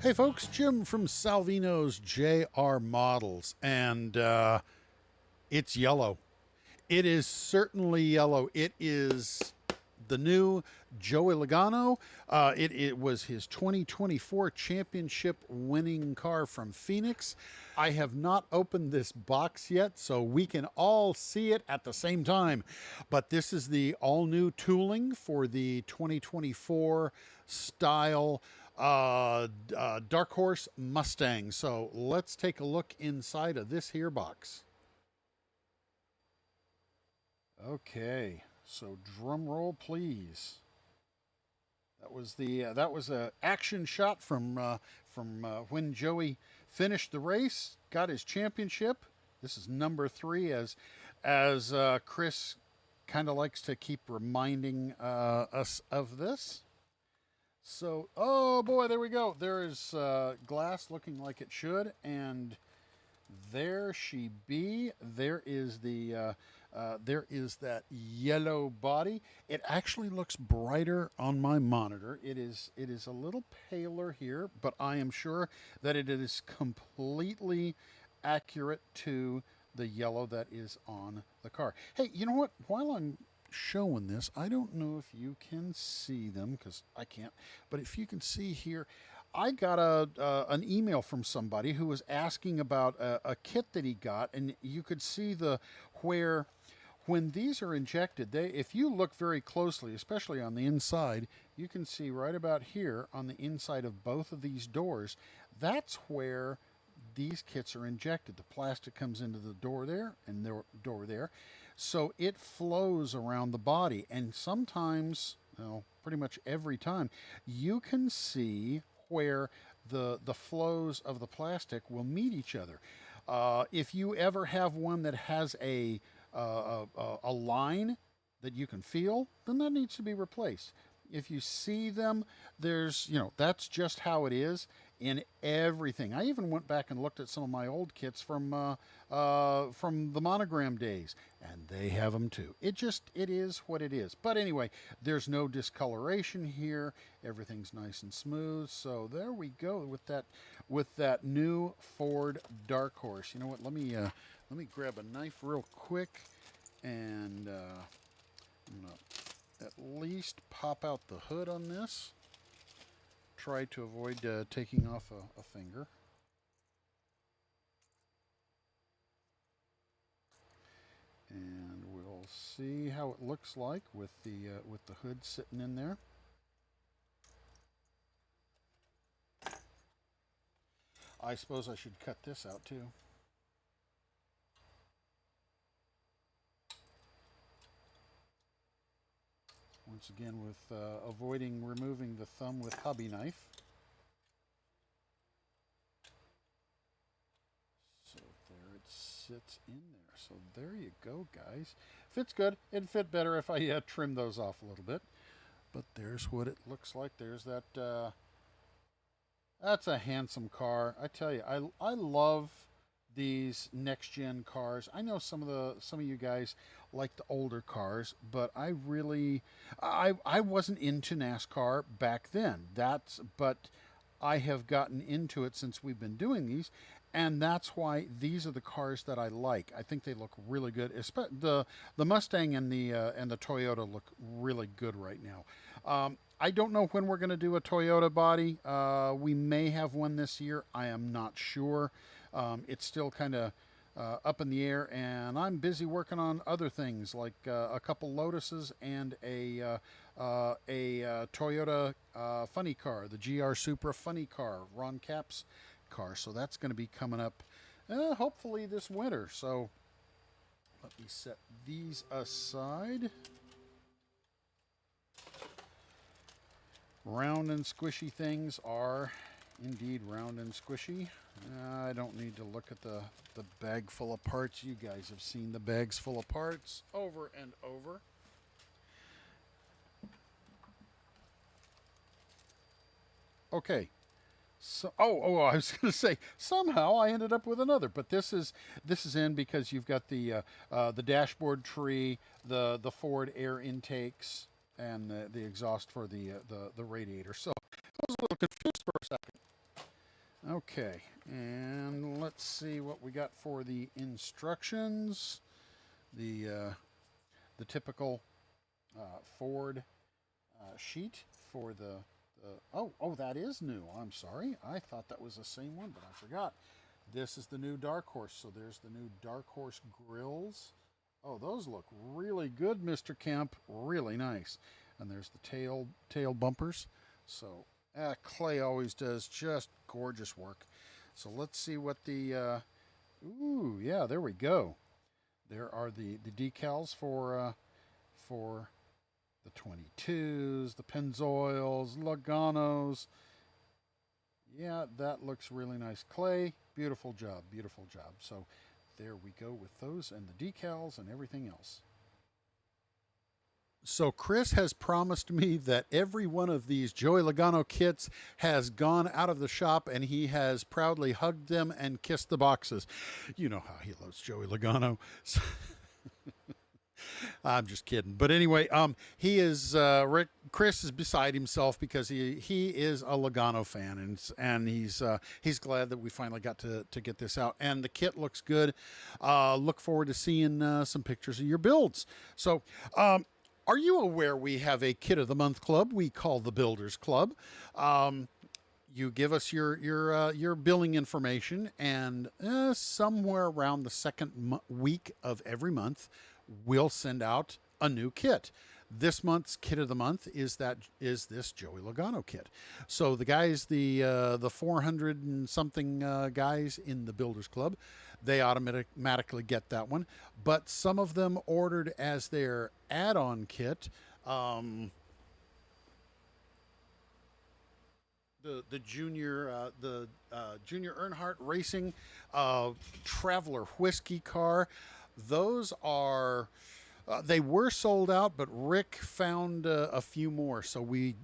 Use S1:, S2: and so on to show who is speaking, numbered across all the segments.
S1: Hey folks, Jim from Salvinos J R Models, and it's yellow. It is certainly yellow. It is the new Joey Logano. It was his 2024 championship winning car from Phoenix. I have not opened this box yet, so we can all see it at the same time. But this is the all new tooling for the 2024 style Dark Horse Mustang. So let's take a look inside of this here box. Okay, so drum roll, please. That was a action shot from when Joey finished the race, got his championship. This is number 3, as Chris kind of likes to keep reminding us of this. So, oh boy, there we go. There is glass looking like it should, and there she be. There is that yellow body. It actually looks brighter on my monitor. It is a little paler here, but I am sure that it is completely accurate to the yellow that is on the car. Hey, you know what? While I'm showing this, I don't know if you can see them because I can't, but if you can see here, I got an email from somebody who was asking about a kit that he got, and you could see the where when these are injected, they if you look very closely, especially on the inside, you can see right about here on the inside of both of these doors, that's where these kits are injected. The plastic comes into the door there and the door there. So it flows around the body, and sometimes, well, pretty much every time, you can see where the flows of the plastic will meet each other. If you ever have one that has a line that you can feel, then that needs to be replaced. If you see them, that's just how it is in everything. I even went back and looked at some of my old kits from the monogram days, and they have them too. It is what it is. But anyway, there's no discoloration here. Everything's nice and smooth. So there we go with that new Ford Dark Horse. You know what? Let me grab a knife real quick, and I'm gonna at least pop out the hood on this. Try to avoid taking off a finger. And we'll see how it looks like with the hood sitting in there. I suppose I should cut this out too. Once again, with avoiding removing the thumb with hobby knife. So there it sits in there. So there you go, guys. Fits good. It'd fit better if I trim those off a little bit. But there's what it looks like. There's that. That's a handsome car. I tell you, I love these next gen cars. I know some of you guys like the older cars, but I wasn't into NASCAR back then. But I have gotten into it since we've been doing these, and that's why these are the cars that I like. I think they look really good. The Mustang and the Toyota look really good right now. I don't know when we're going to do a Toyota body. We may have one this year. I am not sure. It's still kind of up in the air, and I'm busy working on other things like a couple Lotuses and a Toyota funny car, the GR Supra funny car, Ron Cap's car. So that's going to be coming up hopefully this winter. So let me set these aside. Round and squishy things are indeed round and squishy. I don't need to look at the bag full of parts. You guys have seen the bags full of parts over and over. Okay. So, I was going to say somehow I ended up with another, but this is in because you've got the dashboard tree, the Ford air intakes, and the exhaust for the radiator. So I was a little confused for a second. Okay, and let's see what we got for the instructions. The typical Ford sheet for the. That is new. I'm sorry. I thought that was the same one, but I forgot. This is the new Dark Horse. So there's the new Dark Horse grills. Oh, those look really good, Mr. Kemp. Really nice. And there's the tail bumpers. So Clay always does just gorgeous work. So let's see what the. Ooh, yeah, there we go. There are the decals for the 22s, the Pennzoils, Logano's. Yeah, that looks really nice. Clay, beautiful job, beautiful job. So there we go with those and the decals and everything else. So Chris has promised me that every one of these Joey Logano kits has gone out of the shop and he has proudly hugged them and kissed the boxes. You know how he loves Joey Logano. So I'm just kidding. But anyway, he is Rick. Chris is beside himself because he is a Logano fan and he's glad that we finally got to get this out. And the kit looks good. Look forward to seeing some pictures of your builds. So. Are you aware we have a Kit of the Month club we call the Builders Club? You give us your billing information, and somewhere around the second week of every month, we'll send out a new kit. This month's Kit of the Month is this Joey Logano kit. So the guys, the 400 and something guys in the Builders Club, they automatically get that one. But some of them ordered as their add-on kit. The Junior Earnhardt Racing Traveler whiskey car. Those are they were sold out, but Rick found a few more, so we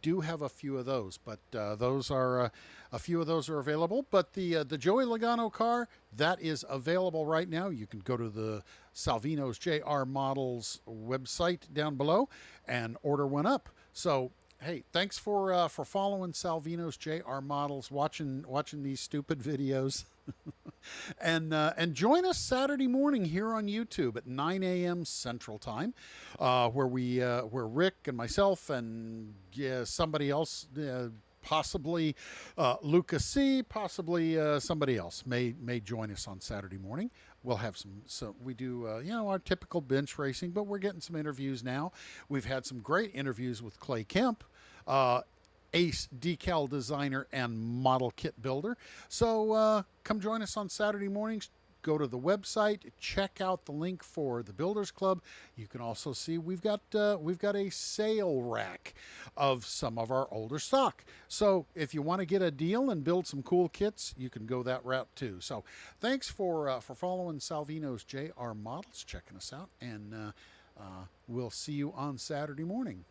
S1: do have a few of those. But those are a few of those are available. But the Joey Logano car that is available right now. You can go to the Salvinos J R Models website down below and order one up. So hey, thanks for following Salvinos J R Models, watching these stupid videos. And join us Saturday morning here on YouTube at 9 a.m. Central Time, where Rick and myself and somebody else, possibly Lucas C, possibly somebody else may join us on Saturday morning. We'll have so we do our typical bench racing, but we're getting some interviews now. We've had some great interviews with Clay Kemp. Ace decal designer and model kit builder. So come join us on Saturday mornings. Go to the website, check out the link for the Builders Club. You can also see we've got a sale rack of some of our older stock. So if you want to get a deal and build some cool kits, you can go that route too. So thanks for following Salvinos J R Models, checking us out, and we'll see you on Saturday morning.